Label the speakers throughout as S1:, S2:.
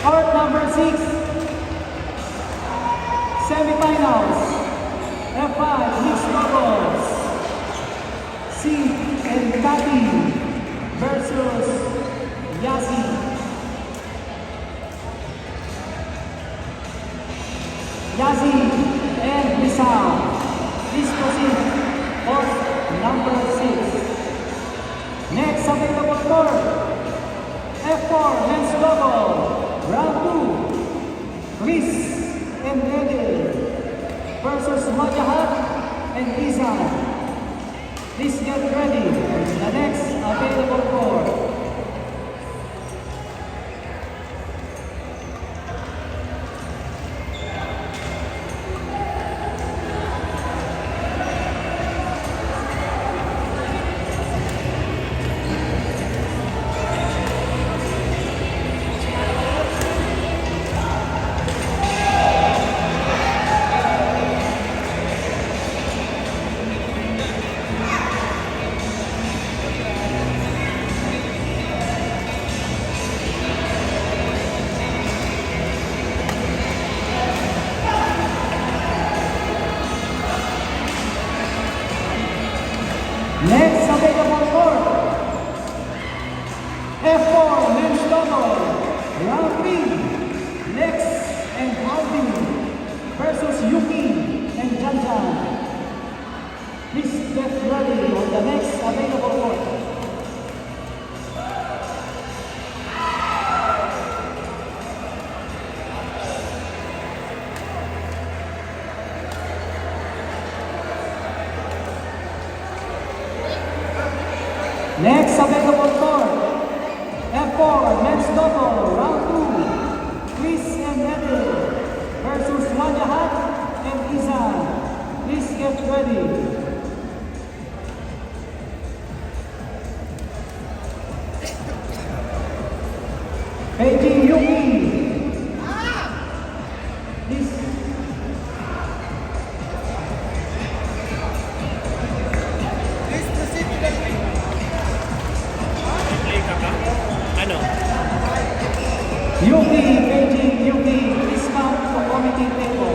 S1: Court number 6, semifinals, F5 mixed doubles, Sid and Cathy versus Yasi. Yasi and Rizal. Please proceed. Court number 6. Next available court, F4 men's double. Round 2, Chris and Edel versus Majahat and Izan. Please get ready for the next available court. Next available court, F4 men's double, round 3, Lex and Alvin versus Yuki and Janjan. Please get ready on the next available court. Next available court, F4 men's double, round 2, Chris and Edel versus Majahat and Izan. Please get ready. Beijing Yuki. Please.
S2: Ano?
S1: Yuki, Beijing Yuki, please come to committee table.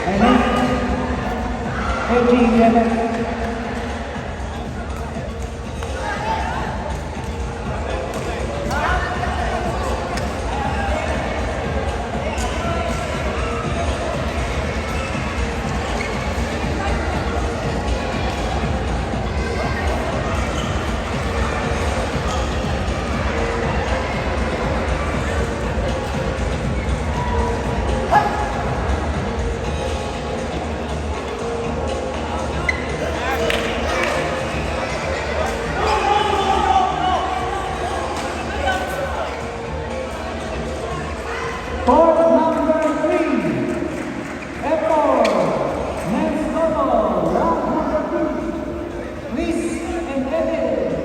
S1: And then, Eddie Leonard. Court number 3, F4, men's double, round number 2, Chris and Edith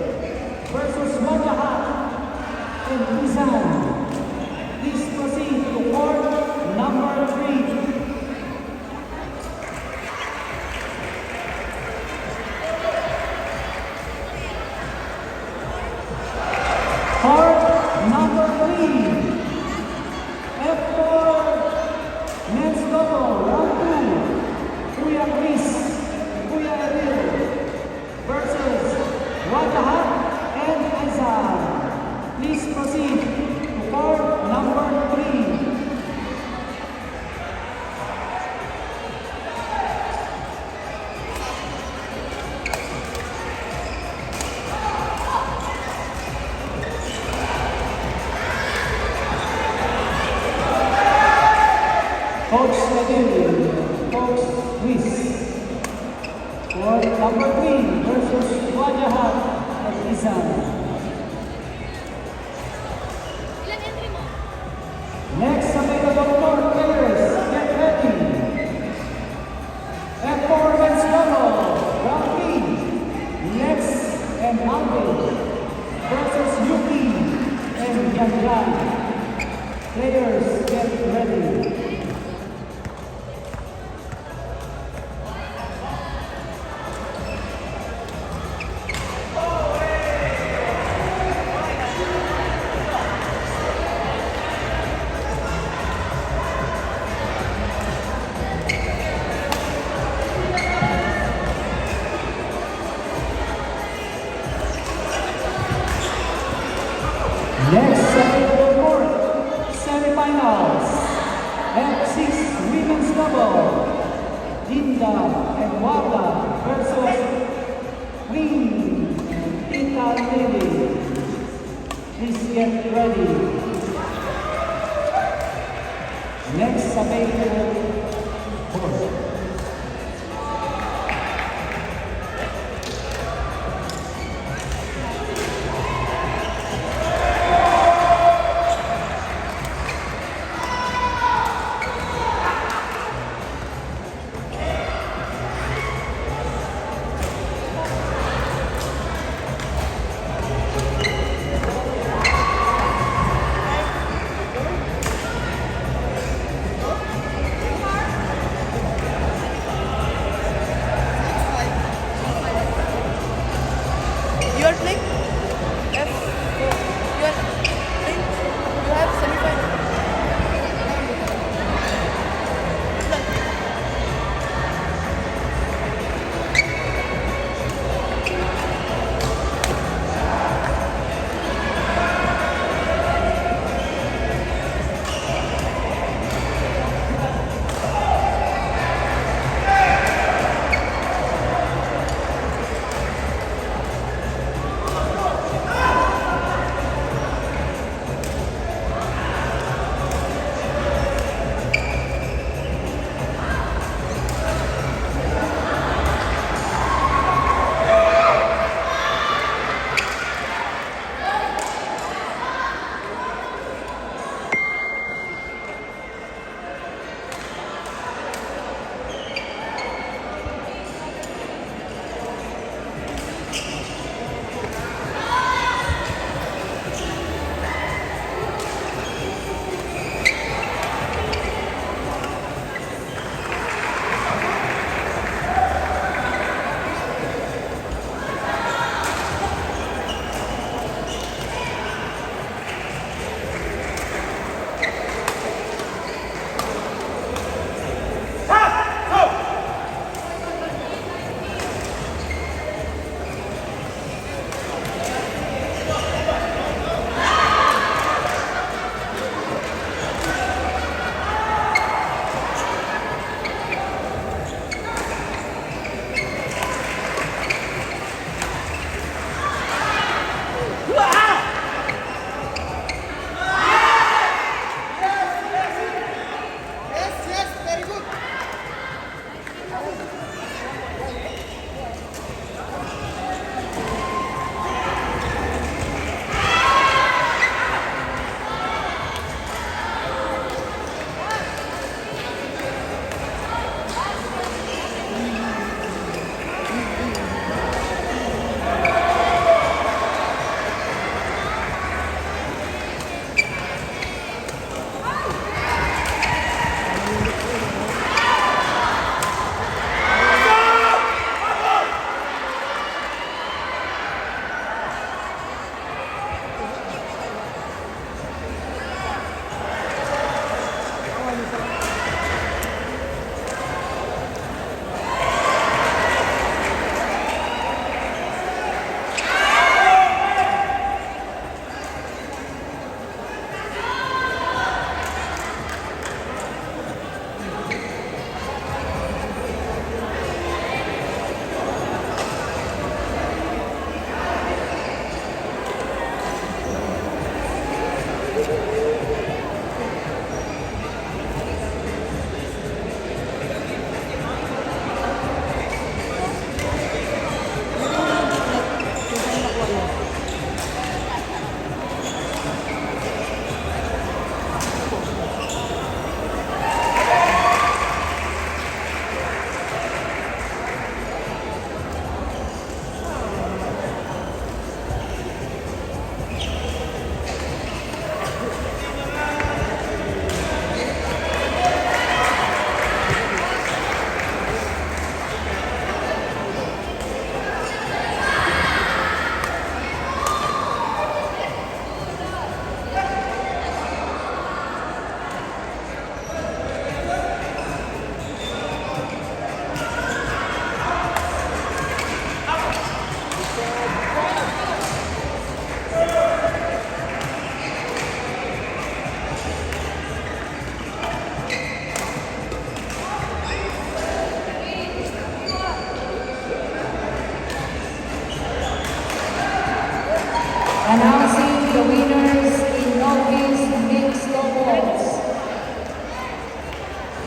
S1: versus Wajahat and Izan. Please proceed to court number 3. Court number 3. F4 men's double, round 2, Kuya Chris, Kuya Edil versus Wajahat and Aizan. Please proceed to court number 3. Coach Edil, Coach Chris. Court number 3 versus Wajahat and Izan.
S3: Ilan entry mo?
S1: Next available court players, get ready. F4 men's double, round 3, Lex and Alvin versus Yuki and Janjan. Players, get ready. Next available court, semifinals, F6 women's double, Linda and Wanda versus Queen and Tita Lily. Please get ready. Next available court.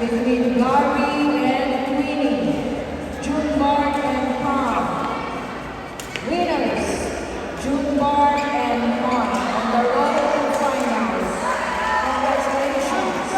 S4: between Gary and Queenie, Junmar and Pam. Winners, Junmar and Pam on the road to finals. Congratulations!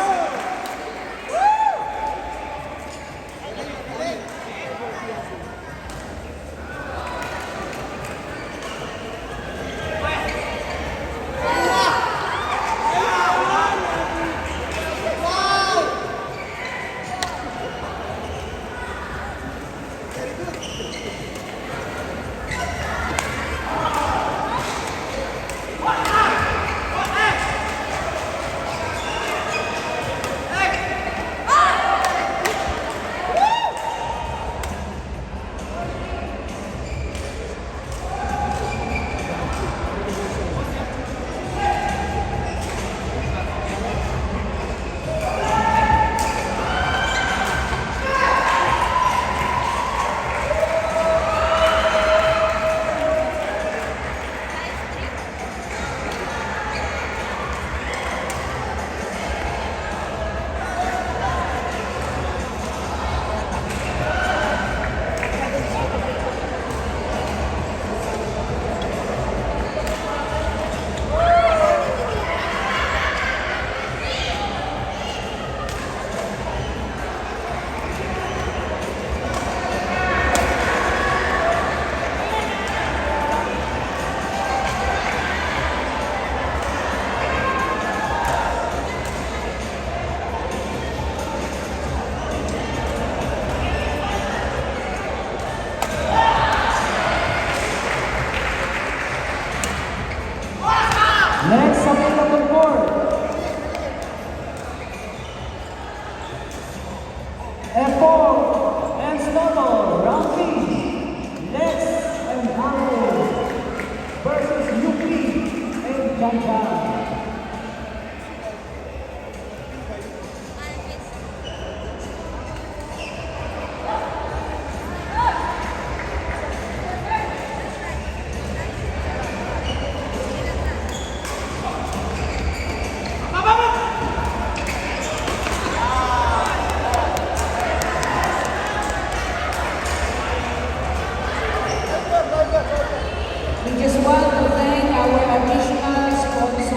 S1: Next available court. F4 and Snowball, round three. Lex and Harold versus Yuki and Janjan.
S4: We just want to thank our additional sponsors.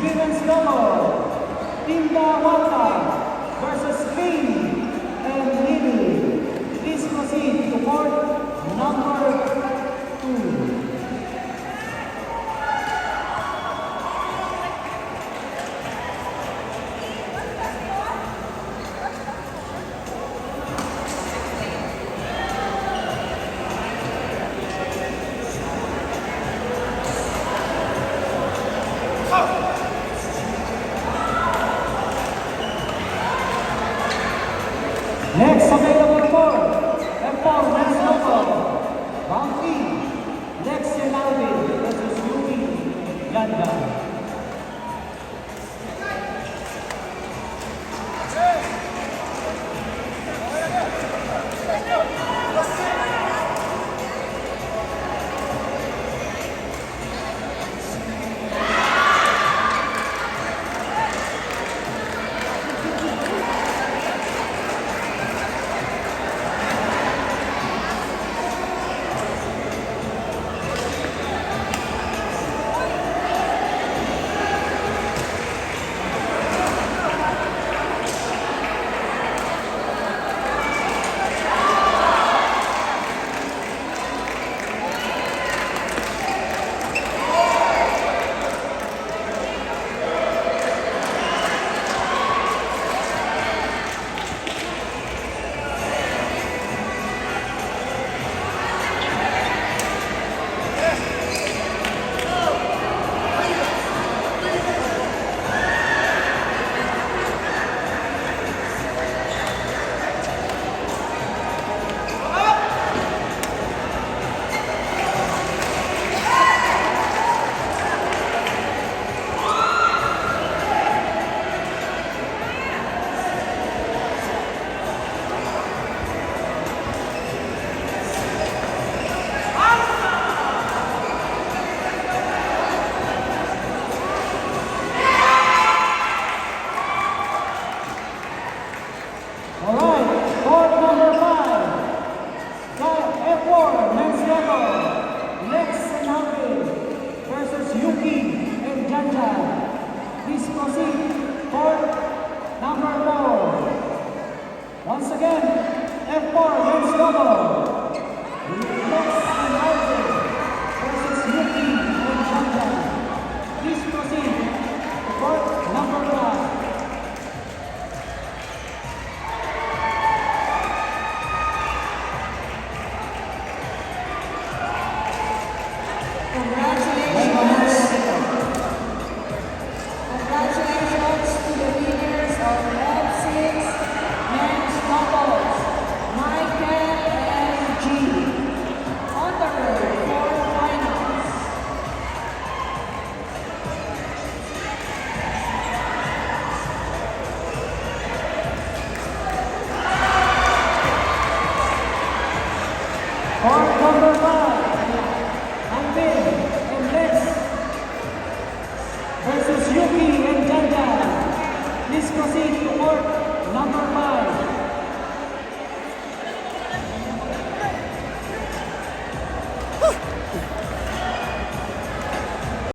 S1: women's double. Tinda Wata versus King and Lily. Please proceed to court number 2. Next available for F4 men's double. Round 3. Lex and Alvin versus Yuki Ganda. Alright, court number 5. F4 men's double. Lex and Alvin versus Yuki and Janjan. Please proceed. Court number 4. Once again, F4 men's double. Lex and Alvin versus Yuki and Janjan. Please proceed. Court number 5.
S4: Congratulations to the winners of F6 men's doubles, Michael and G. On the road for finals.
S1: Court number 5. Alvin and Lex versus Yuki and Janjan. Please proceed to court number 5.